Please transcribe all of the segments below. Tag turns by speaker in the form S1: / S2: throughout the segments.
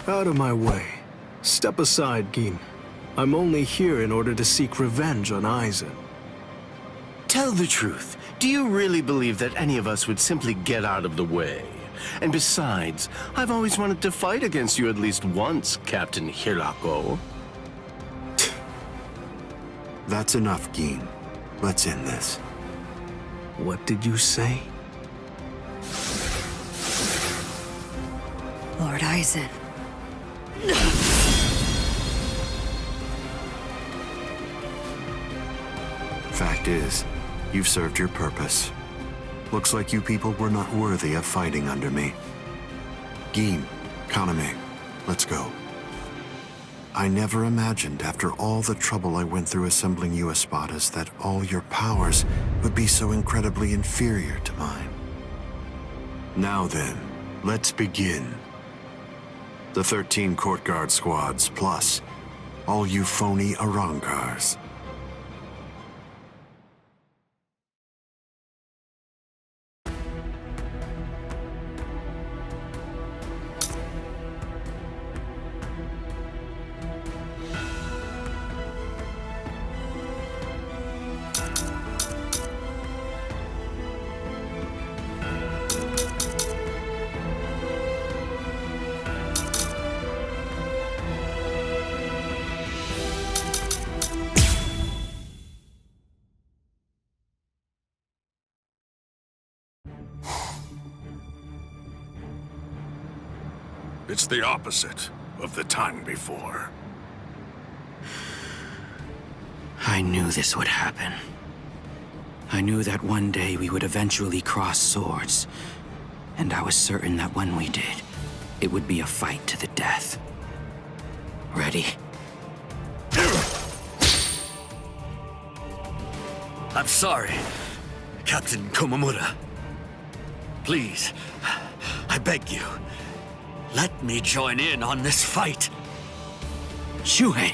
S1: Out of my way. Step aside, Gin. I'm only here in order to seek revenge on Aizen.
S2: Tell the truth. Do you really believe that any of us would simply get out of the way? And besides, I've always wanted to fight against you at least once, Captain Hirako.
S3: That's enough, Gin. Let's end this.
S1: What did you say?
S4: Lord Aizen.
S3: Fact is, you've served your purpose. Looks like you people were not worthy of fighting under me. Gin, Kaname, let's go. I never imagined, after all the trouble I went through assembling you Espadas, that all your powers would be so incredibly inferior to mine. Now then, let's begin. The 13 court guard squads, plus all you phony Arankars.
S5: It's the opposite of the time before.
S6: I knew this would happen. I knew that one day we would eventually cross swords. And I was certain that when we did, it would be a fight to the death. Ready?
S7: I'm sorry, Captain Komamura. Please, I beg you, let me join in on this fight.
S6: Shuhei!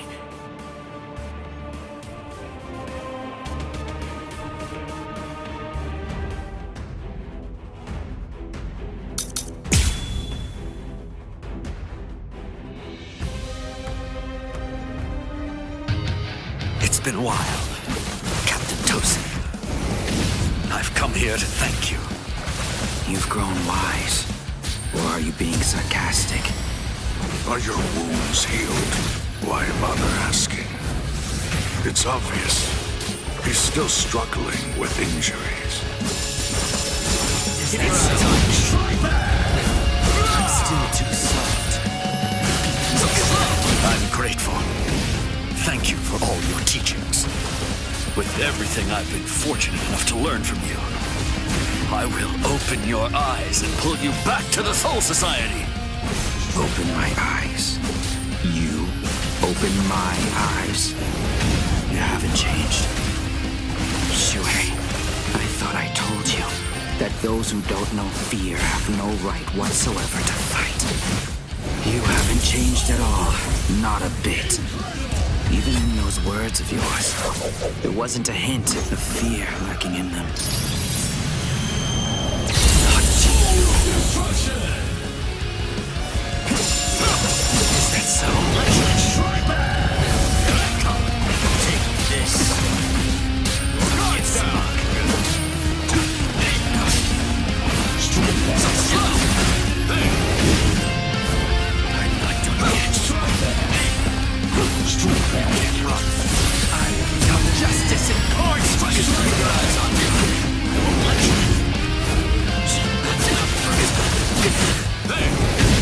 S7: It's been a while, Captain Tosen. I've come here to thank you.
S6: You've grown wise. Or are you being sarcastic?
S5: Are your wounds healed? Why bother asking? It's obvious. He's still struggling with injuries.
S6: I'm still too soft.
S7: I'm grateful. Thank you for all your teachings. With everything I've been fortunate enough to learn from you, I will open your eyes and pull you back to the Soul Society.
S6: Open my eyes. You open my eyes. You haven't changed. Shuhei, I thought I told you that those who don't know fear have no right whatsoever to fight. You haven't changed at all. Not a bit. Even in those words of yours, there wasn't a hint of fear lurking in them. Is that so? Take this. Get smug. I'd like to get I become justice in court. Keep your eyes on me. I won't let you. That's enough for him. There!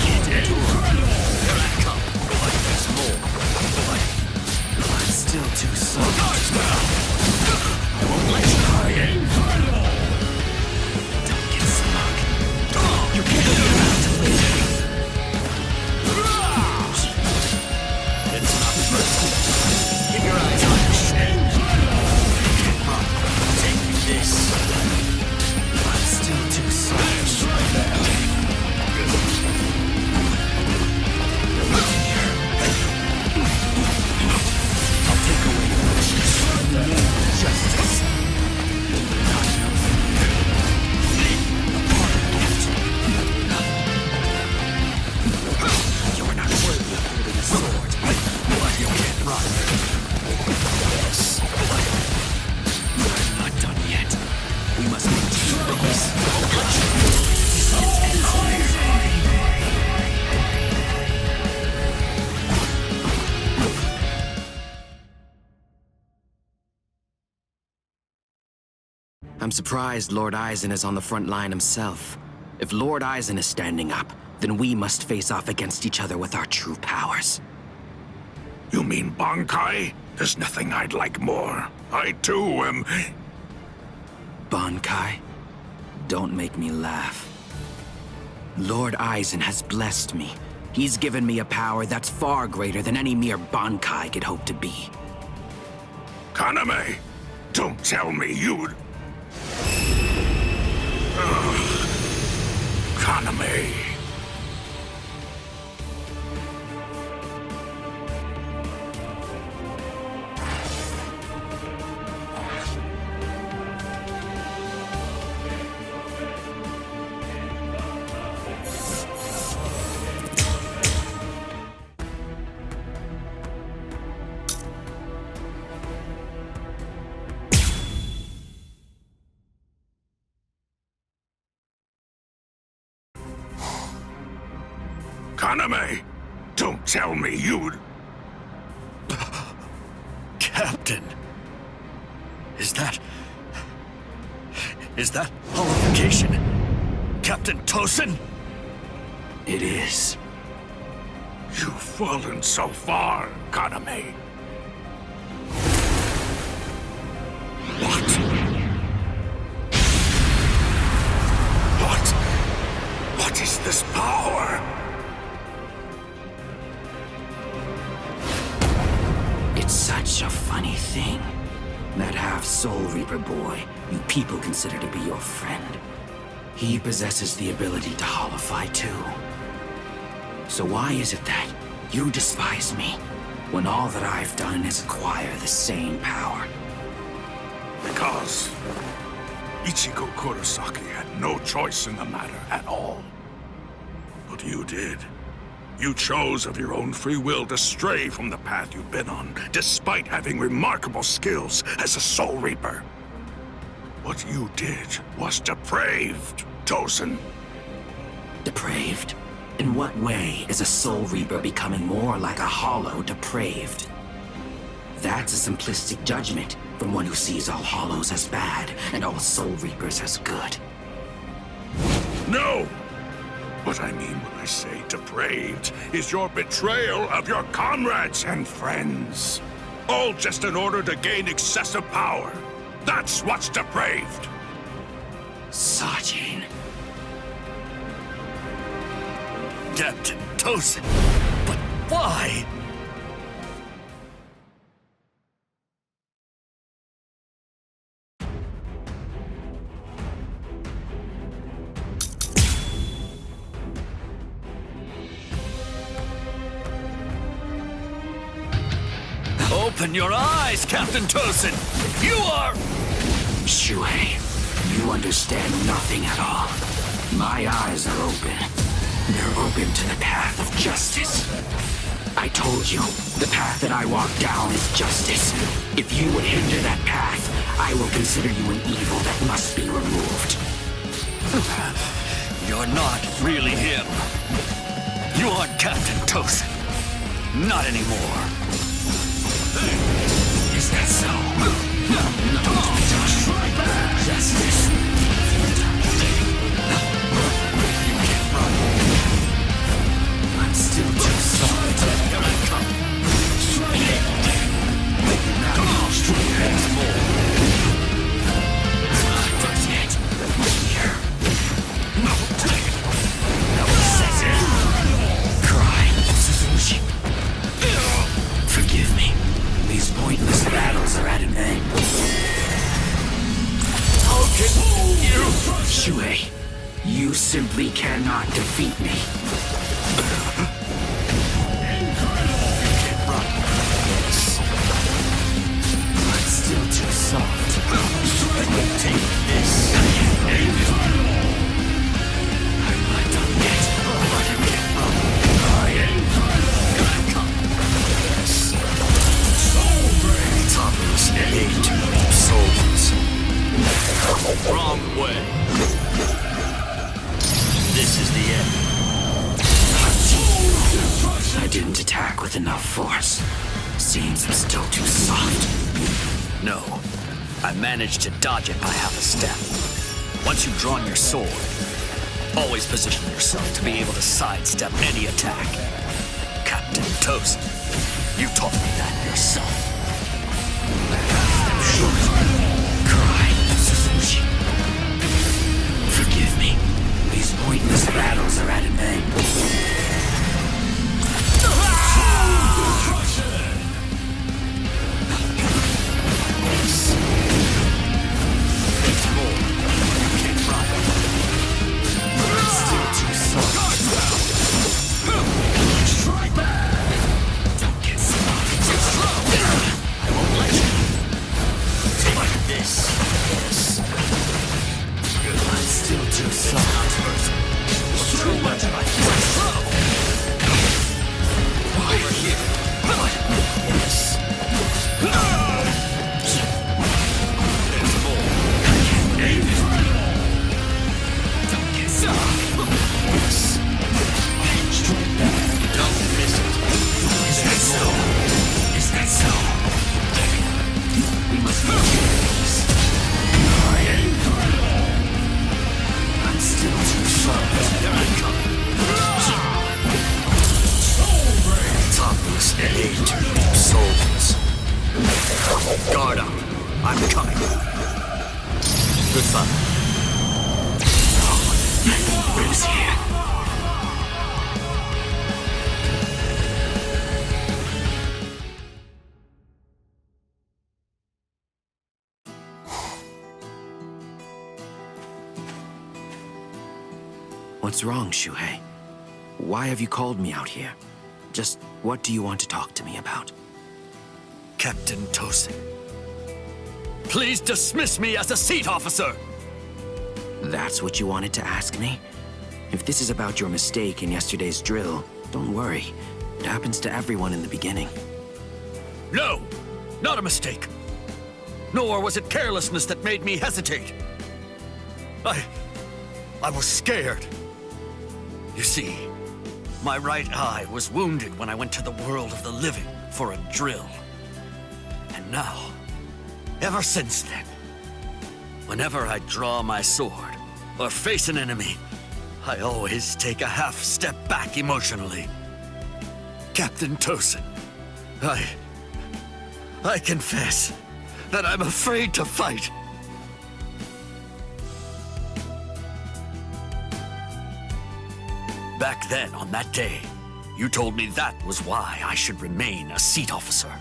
S6: Get in! Here I come. But there's more. I'm still too slow. Guards now! I won't let you hide it. Don't get smug. You can't be allowed to live. It's not personal. Keep your eyes on me. Take this. I'm still too soft. I'll take away your wishes. I'm surprised Lord Aizen is on the front line himself. If Lord Aizen is standing up, then we must face off against each other with our true powers.
S5: You mean Bankai? There's nothing I'd like more. I too am...
S6: Bankai? Don't make me laugh. Lord Aizen has blessed me. He's given me a power that's far greater than any mere Bankai could hope to be.
S5: Kaname, don't tell me you'd... Kaname... Kaname, don't tell me you'd...
S7: Captain! Is that holification? Captain Tosen?
S6: It is.
S5: You've fallen so far, Kaname. What is this power?
S6: It's such a funny thing. That half-Soul Reaper boy you people consider to be your friend. He possesses the ability to holify too. So why is it that you despise me, when all that I've done is acquire the same power?
S5: Because Ichigo Kurosaki had no choice in the matter at all. But you did. You chose of your own free will to stray from the path you've been on, despite having remarkable skills as a Soul Reaper. What you did was depraved, Tosen.
S6: Depraved? In what way is a Soul Reaper becoming more like a hollow depraved? That's a simplistic judgment from one who sees all hollows as bad and all Soul Reapers as good.
S5: No! What I mean when I say depraved is your betrayal of your comrades and friends. All just in order to gain excessive power. That's what's depraved.
S6: Sajin.
S7: Captain Tosen. But why? Open your eyes, Captain Tosen! You are...
S6: Shuhei, you understand nothing at all. My eyes are open. They're open to the path of justice. I told you, the path that I walk down is justice. If you would hinder that path, I will consider you an evil that must be removed.
S7: You're not really him. You aren't Captain Tosen. Not anymore.
S6: Is that so? Don't touch justice. You can't run. I'm still too soft. Now there's more. That's it. Here. Now says it. Cry, Suzushi. Forgive me. These pointless battles are at an end.
S7: How can you...
S6: Shuhei, you simply cannot defeat me. I'm still too soft. Take this. I'm not done yet. Let him get wrong. Topless hate souls.
S7: Wrong way. This is the end.
S6: I didn't with enough force. Seems I'm still too soft.
S7: No. I managed to dodge it by half a step. Once you've drawn your sword, always position yourself to be able to sidestep any attack. Captain Tosen, you taught me that yourself.
S6: Cry, Suzushi. Forgive me. These pointless battles are at an end.
S7: It's more. You can't run.
S6: It's still too soft.
S7: Strike back!
S6: Don't get soft.
S7: I won't let you. Take this.
S6: I'm still too soft.
S7: Too much of a throw! Over here. Yes. There's more.
S6: Don't get soft.
S7: Yes. Don't miss it.
S6: Is that so? Is that so? We must be curious. I'm still too soft.
S7: Here I come. Topless age of souls. Guard up. I'm coming. Good fun.
S6: I won't lose here. What's wrong, Shuhei? Why have you called me out here? Just what do you want to talk to me about?
S7: Captain Tosen, please dismiss me as a seat officer!
S6: That's what you wanted to ask me? If this is about your mistake in yesterday's drill, don't worry. It happens to everyone in the beginning.
S7: No! Not a mistake! Nor was it carelessness that made me hesitate. I was scared. You see, my right eye was wounded when I went to the world of the living for a drill. And now, ever since then, whenever I draw my sword or face an enemy, I always take a half step back emotionally. Captain Tosen, I confess that I'm afraid to fight. Back then, on that day, you told me that was why I should remain a seat officer.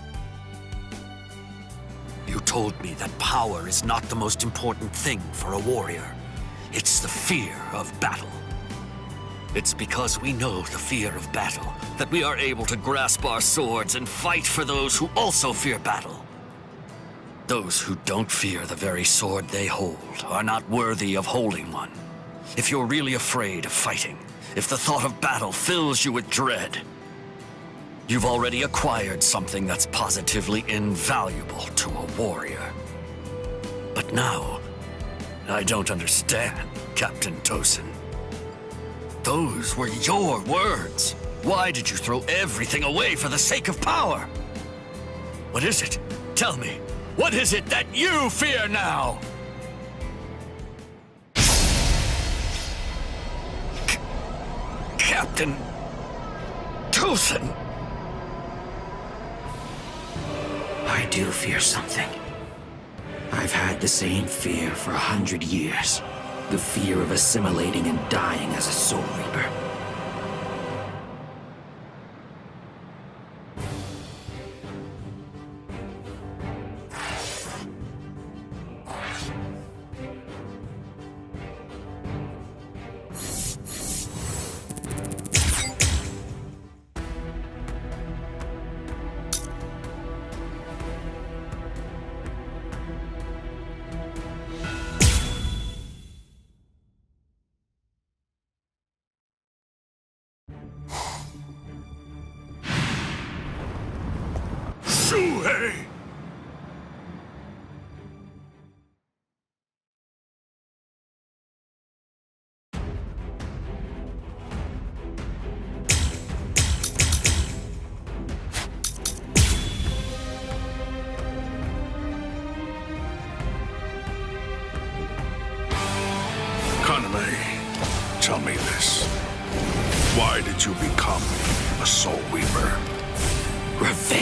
S7: You told me that power is not the most important thing for a warrior. It's the fear of battle. It's because we know the fear of battle that we are able to grasp our swords and fight for those who also fear battle. Those who don't fear the very sword they hold are not worthy of holding one. If you're really afraid of fighting, if the thought of battle fills you with dread, you've already acquired something that's positively invaluable to a warrior. But now, I don't understand, Captain Tosen. Those were your words. Why did you throw everything away for the sake of power? What is it? Tell me, what is it that you fear now? Captain Tosen.
S6: I do fear something. I've had the same fear for 100 years. The fear of assimilating and dying as a Soul Reaper.
S5: Shuhei!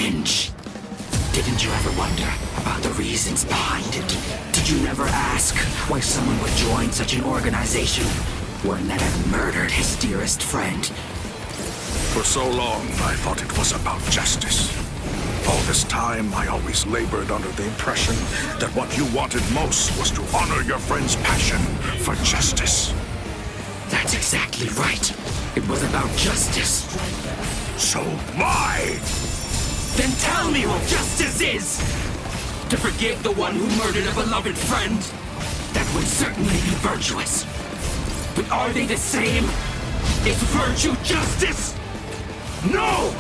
S6: Revenge. Didn't you ever wonder about the reasons behind it? Did you never ask why someone would join such an organization? One that had murdered his dearest friend.
S5: For so long, I thought it was about justice. All this time, I always labored under the impression that what you wanted most was to honor your friend's passion for justice.
S6: That's exactly right. It was about justice.
S5: So why?
S6: Then tell me what justice is! To forgive the one who murdered a beloved friend? That would certainly be virtuous. But are they the same? Is virtue justice? No!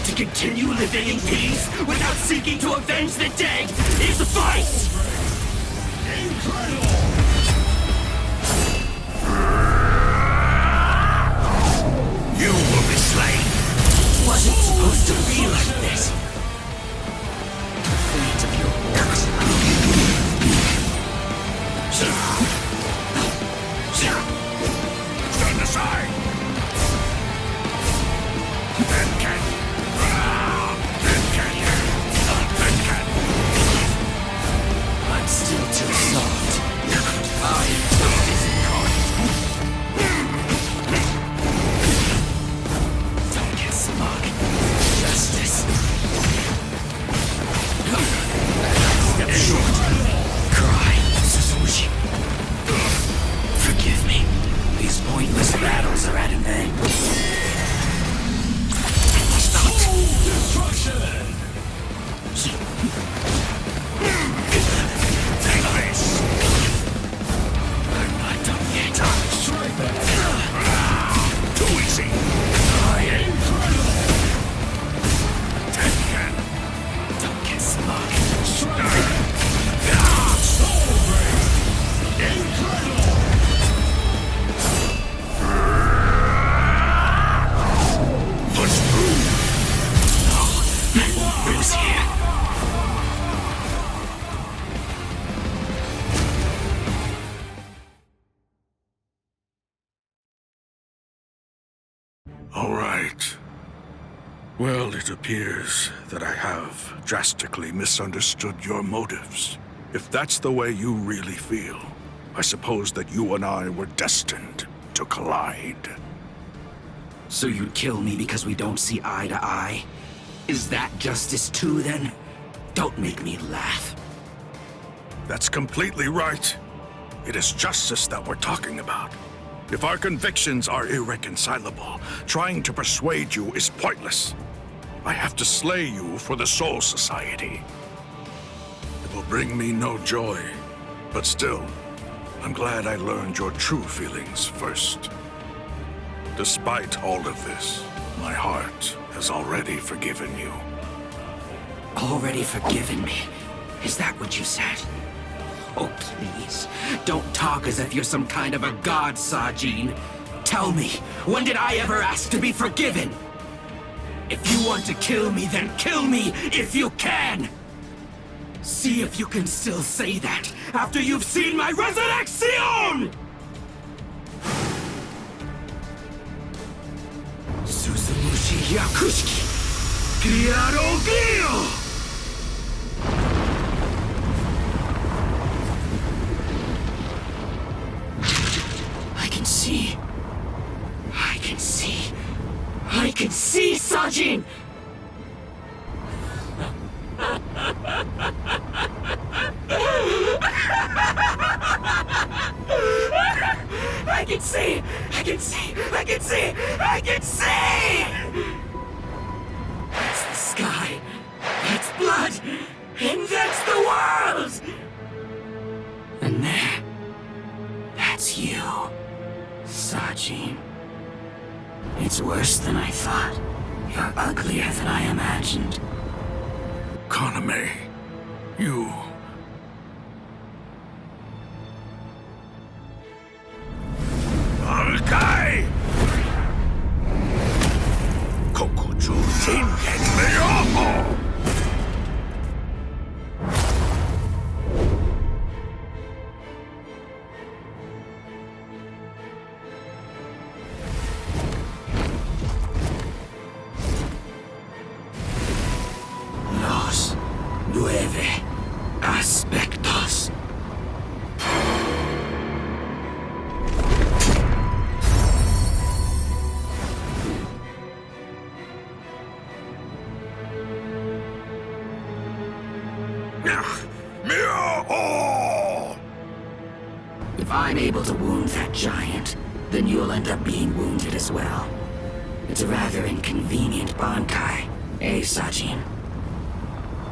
S6: To continue living in peace without seeking to avenge the dead is vice! Incredible!
S5: You will be slain!
S6: Wasn't supposed to be like this. The fate of your works.
S5: Stand aside! Then
S6: I'm still too soft. I am justice incarnate. Don't get smug. Justice. Step short. Cry, Suzushi. Forgive me. These pointless battles are at an end.
S5: destruction! Take this!
S6: I'm not done yet.
S5: Too easy! Incredible! Tenkan!
S6: Don't get smug.
S5: Incredible! Push through!
S6: I won't lose here.
S5: All right. Well, it appears that I have drastically misunderstood your motives. If that's the way you really feel, I suppose that you and I were destined to collide.
S6: So you'd kill me because we don't see eye to eye? Is that justice too, then? Don't make me laugh.
S5: That's completely right. It is justice that we're talking about. If our convictions are irreconcilable, trying to persuade you is pointless. I have to slay you for the Soul Society. It will bring me no joy, but still, I'm glad I learned your true feelings first. Despite all of this, my heart has already forgiven you.
S6: Already forgiven me? Is that what you said? Oh, please. Don't talk as if you're some kind of a god, Sajin. Tell me, when did I ever ask to be forgiven? If you want to kill me, then kill me if you can! See if you can still say that after you've seen my Resurreccion! Suzumushi Yakushiki! Gyaro! I can see, Sajin! I can see! That's the sky, that's blood, and that's the world! And there, that's you, Sajin. It's worse than I thought. You're uglier than I imagined.
S5: Kaname, you... Alkai! Kokuju Tenken Meyoho!
S6: 9 aspectos. If I'm able to wound that giant, then you'll end up being wounded as well. It's a rather inconvenient Bankai, eh, Sajin?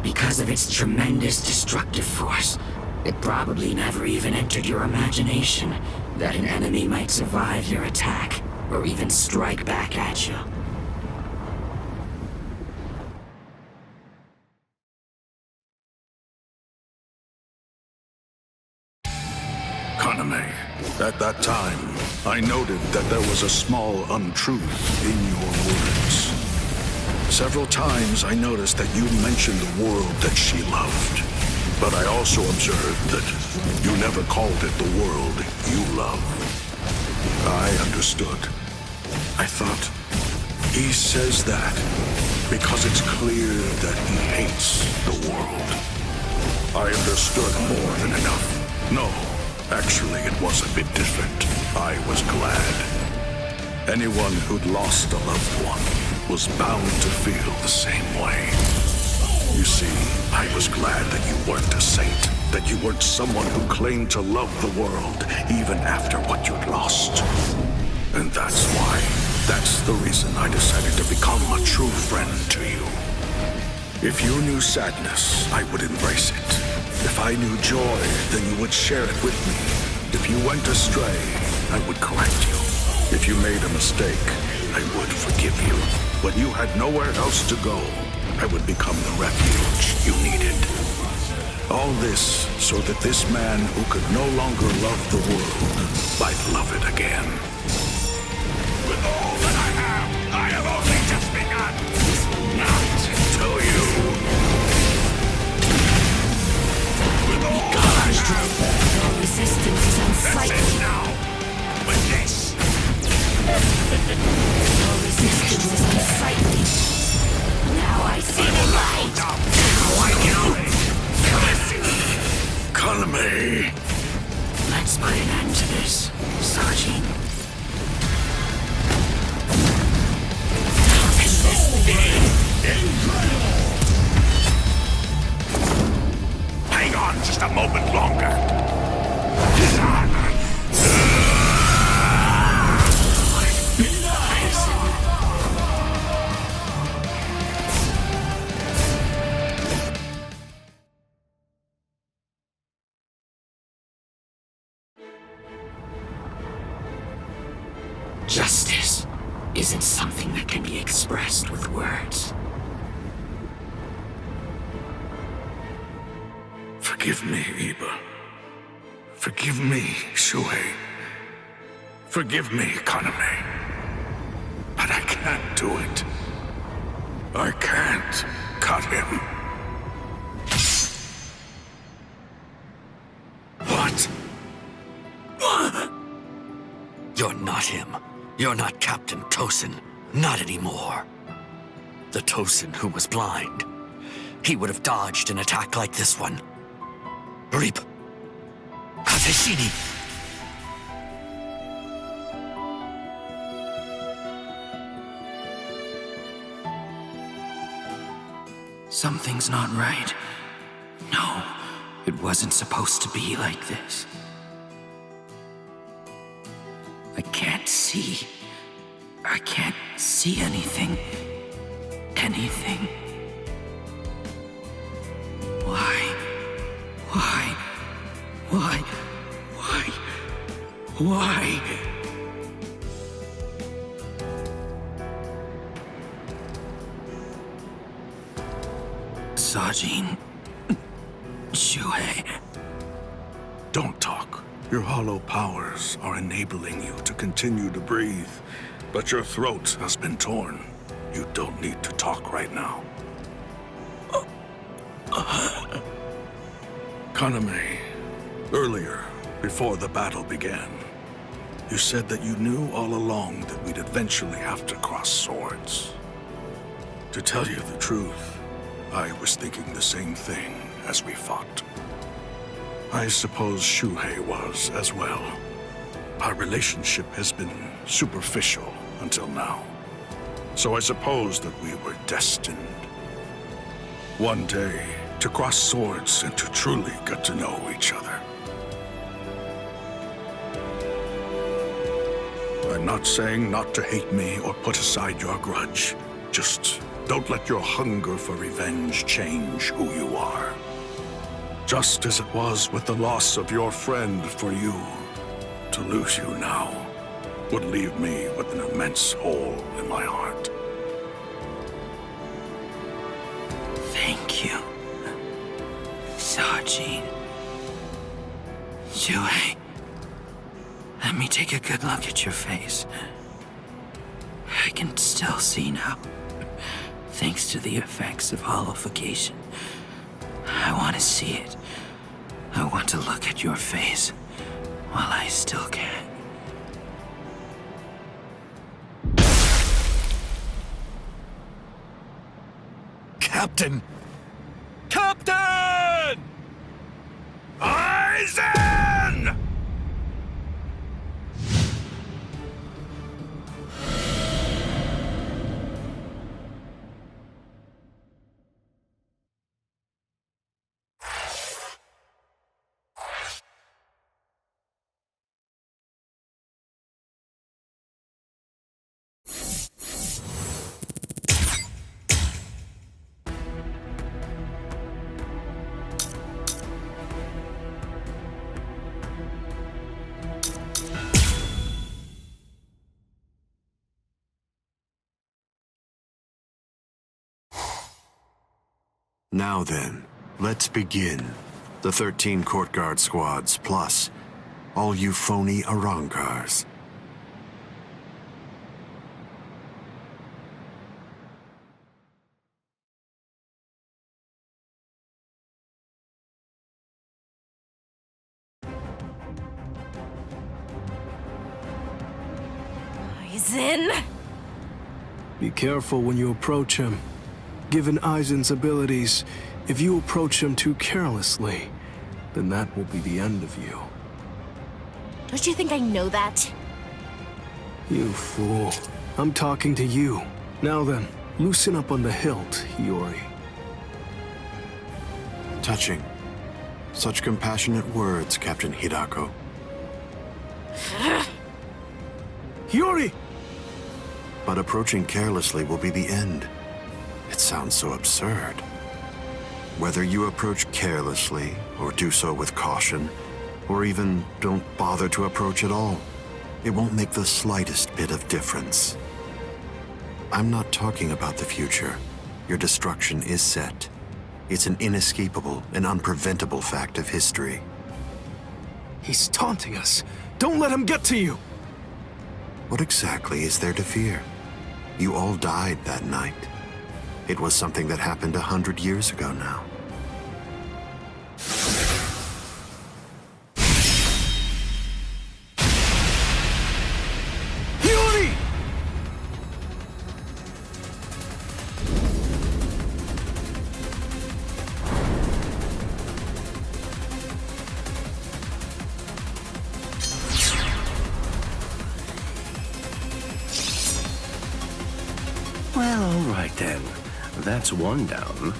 S6: Because of its tremendous destructive force, it probably never even entered your imagination that an enemy might survive your attack, or even strike back at you.
S5: Kaname, at that time, I noted that there was a small untruth in your words. Several times I noticed that you mentioned the world that she loved, but I also observed that you never called it the world you love. I understood. I thought, he says that because it's clear that he hates the world. I understood more than enough. No. Actually, it was a bit different. I was glad. Anyone who'd lost a loved one was bound to feel the same way. You see, I was glad that you weren't a saint, that you weren't someone who claimed to love the world even after what you'd lost. And that's the reason I decided to become a true friend to you. If you knew sadness, I would embrace it. If I knew joy, then you would share it with me. If you went astray, I would correct you. If you made a mistake, I would forgive you. When you had nowhere else to go, I would become the refuge you needed. All this so that this man who could no longer love the world might love it again. With all that I have only just begun. Not to you.
S4: Your resistance is unsightly.
S5: That's it now. With this.
S4: Your resistance is unsightly. Now I see the light.
S5: Kaname.
S6: Let's put an end to this, Sajin.
S5: How can this be? Incredible! Hang on just a moment longer.
S6: Justice isn't something that can be expressed with words.
S5: Forgive me, Iba. Forgive me, Shuhei. Forgive me, Kaname. But I can't do it. I can't cut him. What?
S7: You're not him. You're not Captain Tosen. Not anymore. The Tosen who was blind. He would have dodged an attack like this one. Reap. Kateshini.
S6: Something's not right. No, it wasn't supposed to be like this. I can't see. I can't see anything. Anything. Why? Why? Why? Why? Why? Sajin. Shuhei.
S5: Don't talk. Your hollow powers are enabling you to continue to breathe, but your throat has been torn. You don't need to talk right now. Kaname, earlier, before the battle began, you said that you knew all along that we'd eventually have to cross swords. To tell you the truth, I was thinking the same thing as we fought. I suppose Shuhei was as well. Our relationship has been superficial until now. So I suppose that we were destined one day to cross swords and to truly get to know each other. I'm not saying not to hate me or put aside your grudge. Just don't let your hunger for revenge change who you are. Just as it was with the loss of your friend for you, to lose you now would leave me with an immense hole in my heart.
S6: Thank you, Sajin. Shuhei, let me take a good look at your face. I can still see now, thanks to the effects of holification. I want to see it. I want to look at your face while I still can.
S7: Captain! Captain!
S5: Aizen!
S3: Now then, let's begin. The 13 court guard squads, plus all you phony Arankars.
S4: Aizen!
S1: Be careful when you approach him. Given Aizen's abilities, if you approach him too carelessly, then that will be the end of you.
S4: Don't you think I know that?
S1: You fool. I'm talking to you. Now then, loosen up on the hilt, Hiyori.
S3: Touching. Such compassionate words, Captain Hirako.
S1: Hiyori!
S3: But approaching carelessly will be the end. It sounds so absurd. Whether you approach carelessly, or do so with caution, or even don't bother to approach at all, it won't make the slightest bit of difference. I'm not talking about the future. Your destruction is set. It's an inescapable and unpreventable fact of history.
S1: He's taunting us. Don't let him get to you!
S3: What exactly is there to fear? You all died that night. It was something that happened 100 years ago now.
S1: Hiyori!
S2: Well, all right then. That's one down.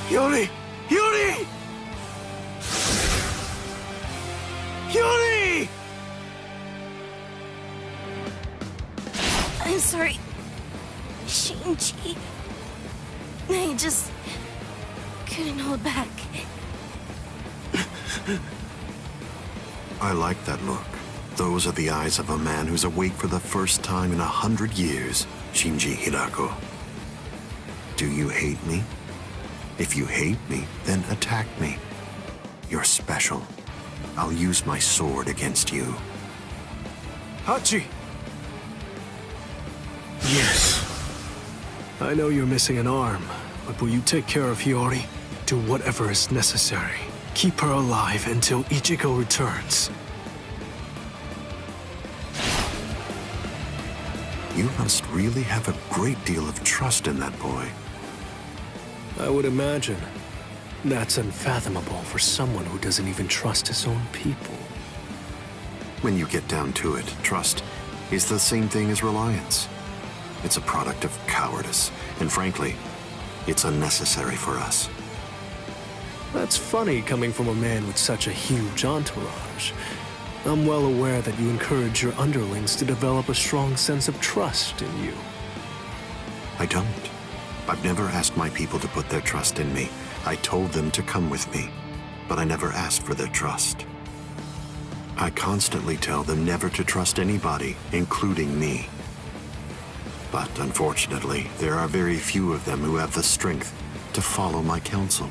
S1: Hiyori! Hiyori! Hiyori!
S4: I'm sorry, Shinji. I just couldn't hold back.
S3: I like that look. Those are the eyes of a man who's awake for the first time in 100 years, Shinji Hirako. Do you hate me? If you hate me, then attack me. You're special. I'll use my sword against you.
S1: Hachi!
S5: Yes.
S1: I know you're missing an arm, but will you take care of Hiyori? Do whatever is necessary. Keep her alive until Ichigo returns.
S3: You must really have a great deal of trust in that boy.
S1: I would imagine. That's unfathomable for someone who doesn't even trust his own people.
S3: When you get down to it, trust is the same thing as reliance. It's a product of cowardice, and frankly, it's unnecessary for us.
S1: That's funny coming from a man with such a huge entourage. I'm well aware that you encourage your underlings to develop a strong sense of trust in you.
S3: I don't. I've never asked my people to put their trust in me. I told them to come with me, but I never asked for their trust. I constantly tell them never to trust anybody, including me. But unfortunately, there are very few of them who have the strength to follow my counsel.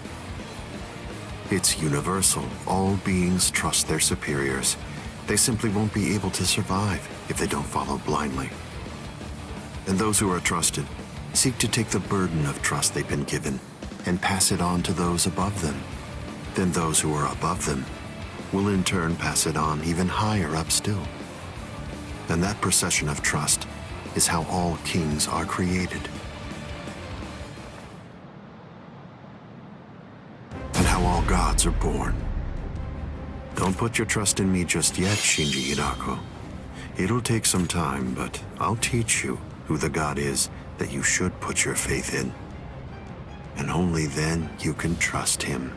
S3: It's universal. All beings trust their superiors. They simply won't be able to survive if they don't follow blindly. And those who are trusted seek to take the burden of trust they've been given and pass it on to those above them. Then those who are above them will in turn pass it on even higher up still. And that procession of trust is how all kings are created. And how all gods are born. Don't put your trust in me just yet, Shinji Hirako. It'll take some time, but I'll teach you who the god is that you should put your faith in. And only then you can trust him.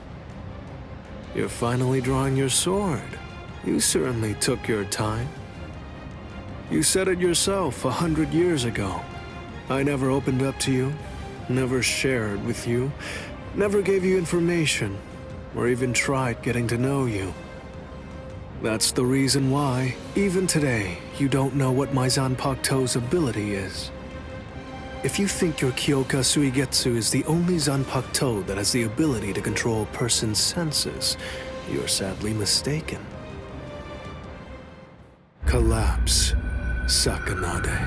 S1: You're finally drawing your sword. You certainly took your time. You said it yourself 100 years ago. I never opened up to you, never shared with you, never gave you information, or even tried getting to know you. That's the reason why, even today, you don't know what my Zanpakuto's ability is. If you think your Kyoka Suigetsu is the only Zanpakuto that has the ability to control a person's senses, you're sadly mistaken. Collapse, Sakanade.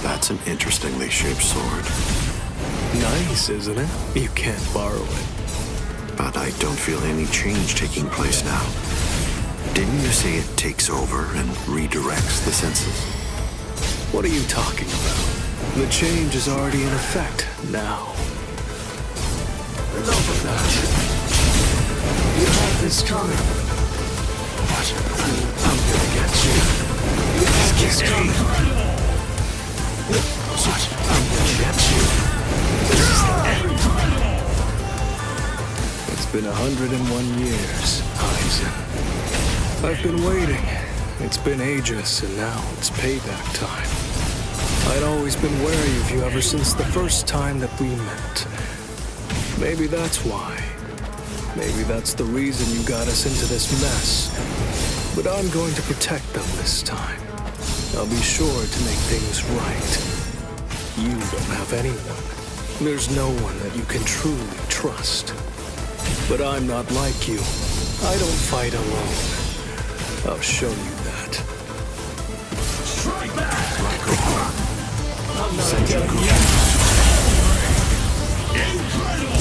S3: That's an interestingly shaped sword.
S1: Nice, isn't it? You can't borrow it.
S3: But I don't feel any change taking place now. Didn't you say it takes over and redirects the senses?
S1: What are you talking about? The change is already in effect now. Enough of that. You have this coming. What? I'm gonna get you. You have this coming. What? I'm gonna get you. This is the end. It's been 101 years, Aizen. I've been waiting. It's been ages, and now it's payback time. I'd always been wary of you ever since the first time that we met. Maybe that's why. Maybe that's the reason you got us into this mess. But I'm going to protect them this time. I'll be sure to make things right. You don't have anyone. There's no one that you can truly trust. But I'm not like you. I don't fight alone. I'll show you that.
S5: Strike back!
S1: I'm not done yet.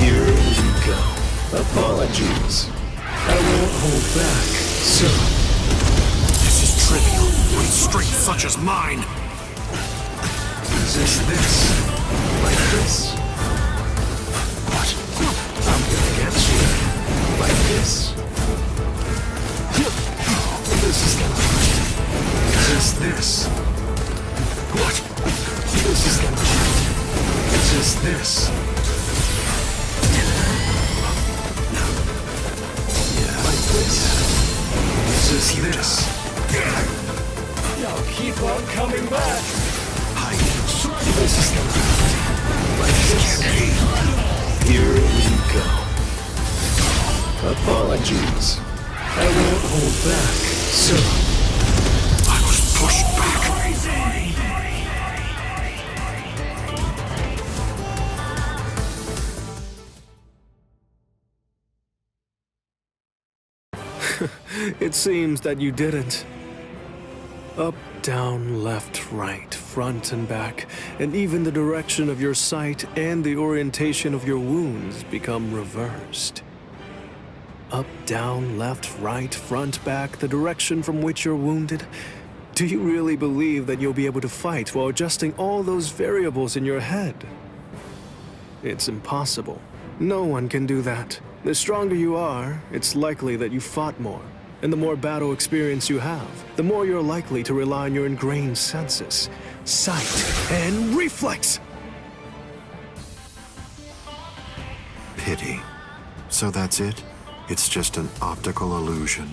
S1: Here we go. Apologies. I won't hold back, sir.
S5: This is trivial with strength such as mine.
S1: Resist this. Like this. What? I'm gonna get you. Like this. This is gonna hurt. Resist this. What? This is gonna hurt. Resist this. Yeah, like this. Resist this. Now keep on coming back. This is gonna hurt. Like this. Here we go. Apologies. I won't hold back, sir.
S5: I was pushed back.
S1: It seems that you didn't. Up, down, left, right, front and back, and even the direction of your sight and the orientation of your wounds become reversed. Up, down, left, right, front, back, the direction from which you're wounded. Do you really believe that you'll be able to fight while adjusting all those variables in your head? It's impossible. No one can do that. The stronger you are, it's likely that you fought more. And the more battle experience you have, the more you're likely to rely on your ingrained senses, sight, and reflex!
S3: Pity. So that's it? It's just an optical illusion.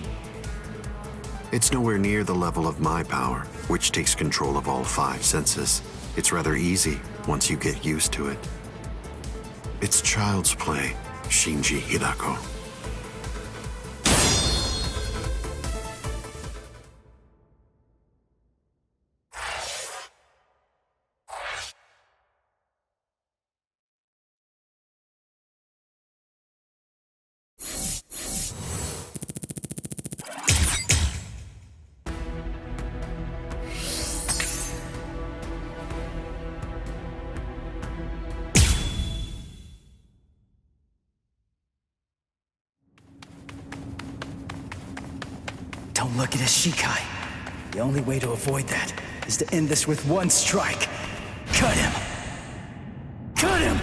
S3: It's nowhere near the level of my power, which takes control of all 5 senses. It's rather easy once you get used to it. It's child's play, Shinji Hirako.
S6: Don't look at Hisagi. The only way to avoid that is to end this with one strike. Cut him! Cut him!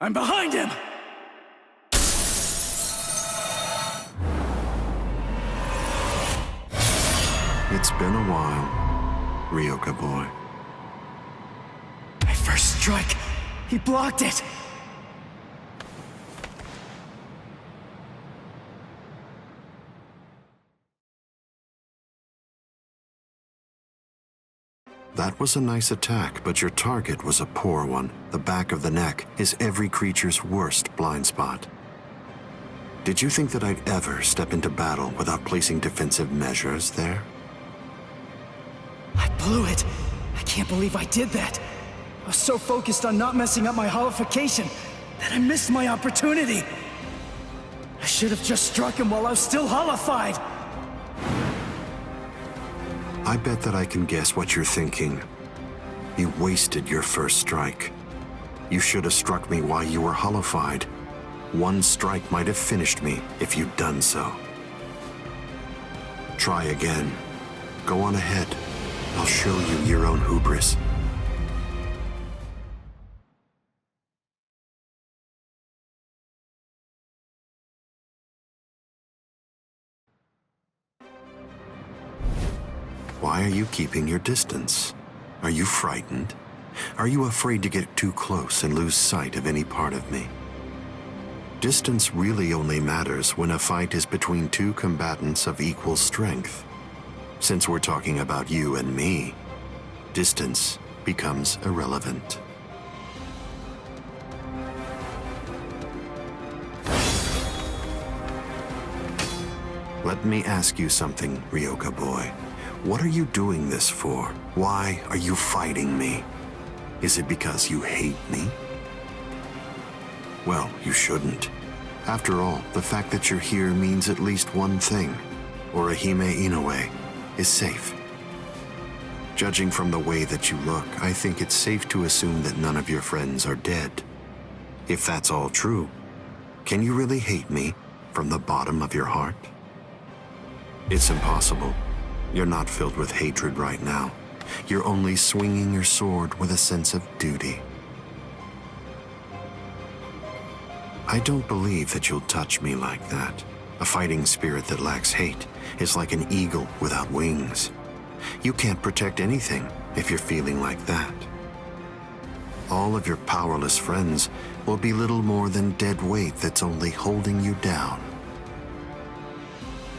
S6: I'm behind him!
S3: It's been a while, Ryoka boy.
S6: My first strike! He blocked it!
S3: That was a nice attack, but your target was a poor one. The back of the neck is every creature's worst blind spot. Did you think that I'd ever step into battle without placing defensive measures there?
S6: I blew it. I can't believe I did that. I was so focused on not messing up my holification that I missed my opportunity. I should have just struck him while I was still holified.
S3: I bet that I can guess what you're thinking. You wasted your first strike. You should have struck me while you were holified. One strike might have finished me if you'd done so. Try again. Go on ahead. I'll show you your own hubris. Why are you keeping your distance? Are you frightened? Are you afraid to get too close and lose sight of any part of me? Distance really only matters when a fight is between 2 combatants of equal strength. Since we're talking about you and me, distance becomes irrelevant. Let me ask you something, Ryoka boy. What are you doing this for? Why are you fighting me? Is it because you hate me? Well, you shouldn't. After all, the fact that you're here means at least one thing. Orihime Inoue is safe. Judging from the way that you look, I think it's safe to assume that none of your friends are dead. If that's all true, can you really hate me from the bottom of your heart? It's impossible. You're not filled with hatred right now. You're only swinging your sword with a sense of duty. I don't believe that you'll touch me like that. A fighting spirit that lacks hate is like an eagle without wings. You can't protect anything if you're feeling like that. All of your powerless friends will be little more than dead weight that's only holding you down.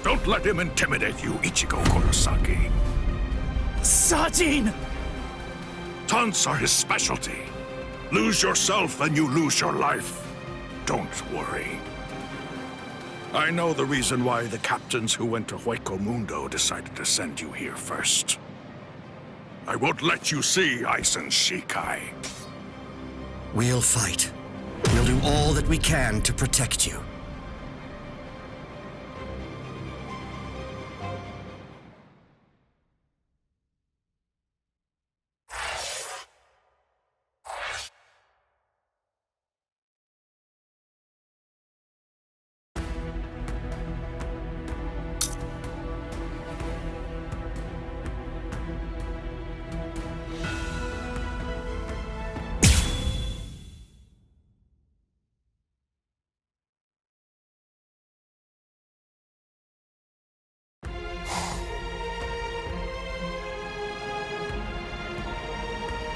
S5: Don't let him intimidate you, Ichigo Kurosaki.
S6: Sajin!
S5: Taunts are his specialty. Lose yourself and you lose your life. Don't worry. I know the reason why the captains who went to Hueco Mundo decided to send you here first. I won't let you see Aizen Shikai.
S8: We'll fight. We'll do all that we can to protect you.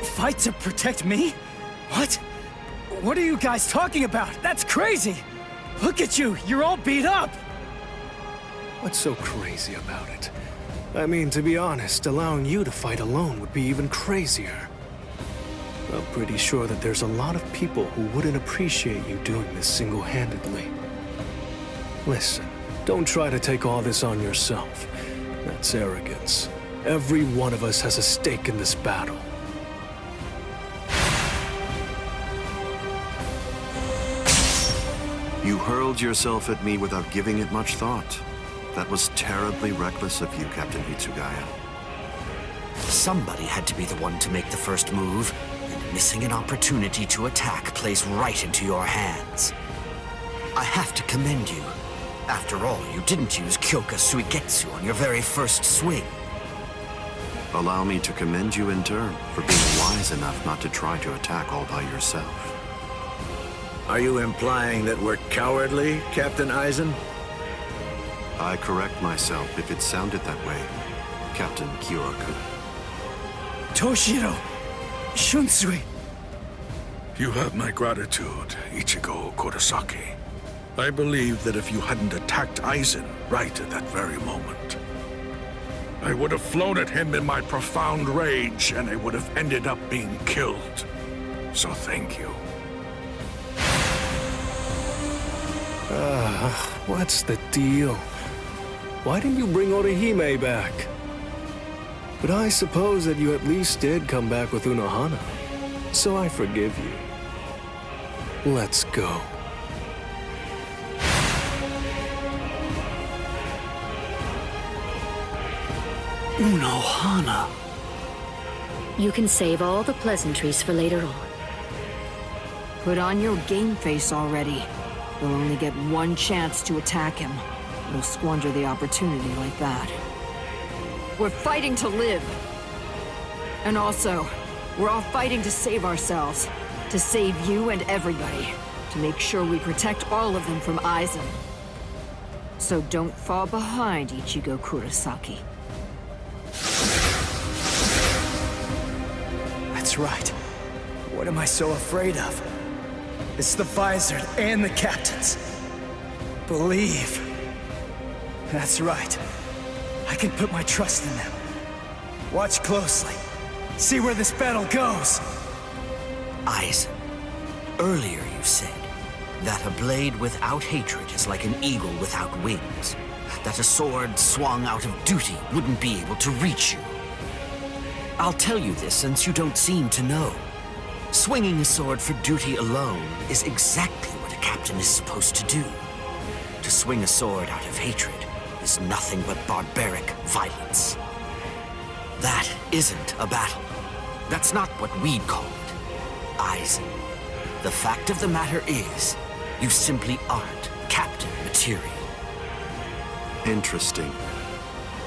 S8: fight to protect me? What? What are you guys talking about? That's crazy! Look at you, you're all beat up!
S1: What's so crazy about it? I mean, to be honest, allowing you to fight alone would be even crazier. I'm pretty sure that there's a lot of people who wouldn't appreciate you doing this single-handedly. Listen, don't try to take all this on yourself. That's arrogance. Every one of us has a stake in this battle.
S3: You hurled yourself at me without giving it much thought. That was terribly reckless of you, Captain Hitsugaya.
S6: Somebody had to be the one to make the first move, and missing an opportunity to attack plays right into your hands. I have to commend you. After all, you didn't use Kyoka Suigetsu on your very first swing.
S3: Allow me to commend you in turn for being wise enough not to try to attack all by yourself.
S9: Are you implying that we're cowardly, Captain Aizen?
S3: I correct myself if it sounded that way, Captain Kyoraku.
S8: Toshiro! Shunsui!
S5: You have my gratitude, Ichigo Kurosaki. I believe that if you hadn't attacked Aizen right at that very moment, I would have flown at him in my profound rage, and I would have ended up being killed. So thank you.
S1: What's the deal? Why didn't you bring Orihime back? But I suppose that you at least did come back with Unohana, so I forgive you. Let's go.
S6: Unohana.
S4: You can save all the pleasantries for later on.
S10: Put on your game face already. You'll only get one chance to attack him. You'll squander the opportunity like that. We're fighting to live. And also, we're all fighting to save ourselves. To save you and everybody. To make sure we protect all of them from Aizen. So don't fall behind, Ichigo Kurosaki.
S8: That's right. What am I so afraid of? It's the Vizard and the captains. Believe. That's right. I can put my trust in them. Watch closely. See where this battle goes.
S6: Aizen, earlier you said that a blade without hatred is like an eagle without wings. That a sword swung out of duty wouldn't be able to reach you. I'll tell you this since you don't seem to know. Swinging a sword for duty alone is exactly what a captain is supposed to do. To swing a sword out of hatred is nothing but barbaric violence. That isn't a battle. That's not what we'd call it. Aizen, the fact of the matter is, you simply aren't captain material.
S3: Interesting.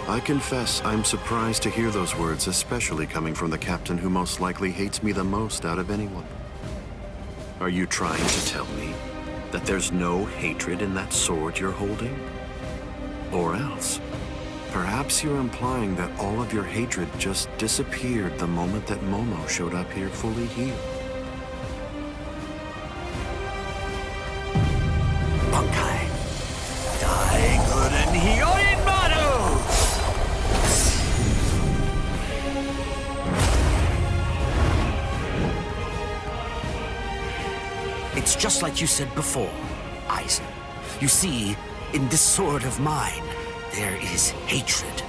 S3: I confess I'm surprised to hear those words, especially coming from the captain who most likely hates me the most out of anyone. Are you trying to tell me that there's no hatred in that sword you're holding? Or else, perhaps you're implying that all of your hatred just disappeared the moment that Momo showed up here fully healed.
S6: Bunkai. Daiguren Hyorin Maru! It's just like you said before, Aizen. You see, in this sword of mine, there is hatred.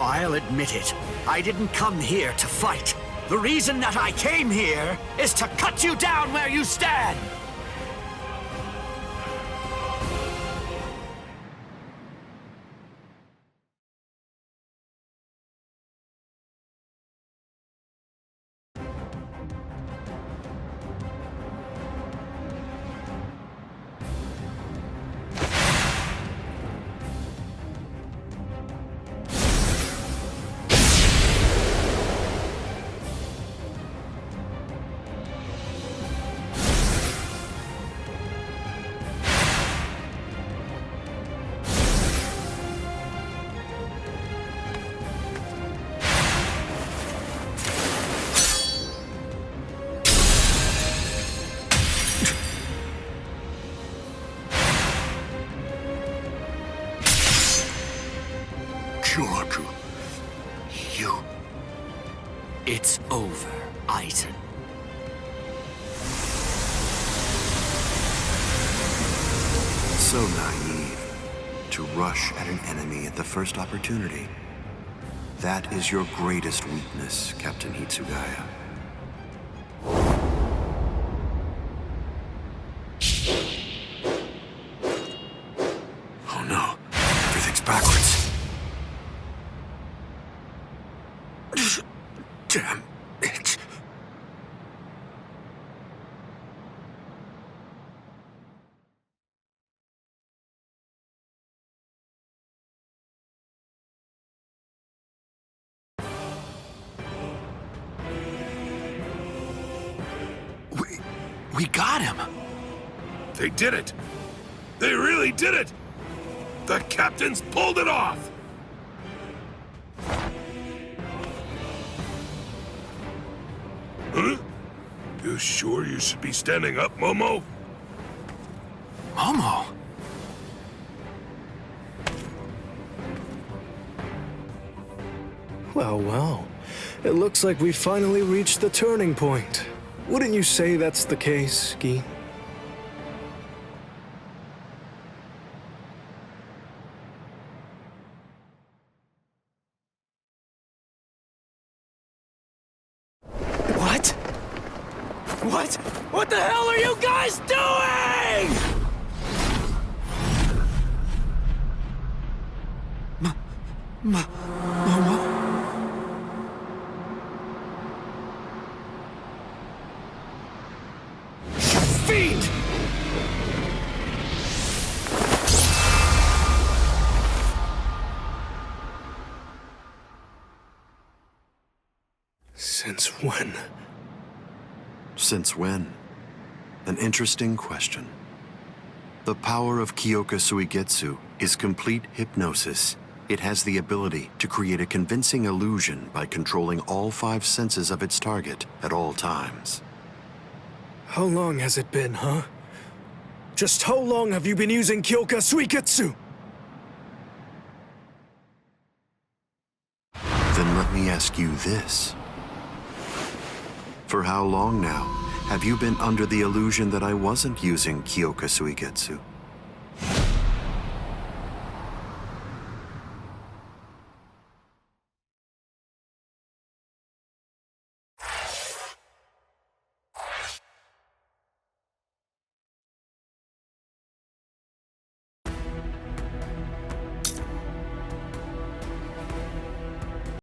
S6: I'll admit it. I didn't come here to fight. The reason that I came here is to cut you down where you stand!
S7: It's over, Aizen.
S3: So naive to rush at an enemy at the first opportunity. That is your greatest weakness, Captain Hitsugaya.
S5: Oh no, everything's backwards. Damn it.
S7: We got him!
S5: They did it! They really did it! The captains pulled it off! Huh? You sure you should be standing up, Momo?
S7: Momo?
S1: Well, well. It looks like we finally reached the turning point. Wouldn't you say that's the case, Gi?
S8: What? What? What the hell are you guys doing?
S7: Momo?
S8: Fiend!
S1: Since when?
S3: Since when? An interesting question. The power of Kyoka Suigetsu is complete hypnosis. It has the ability to create a convincing illusion by controlling all 5 senses of its target at all times.
S1: How long has it been, huh? Just how long have you been using Kyoka Suigetsu?
S3: Then let me ask you this. For how long now have you been under the illusion that I wasn't using Kyoka Suigetsu?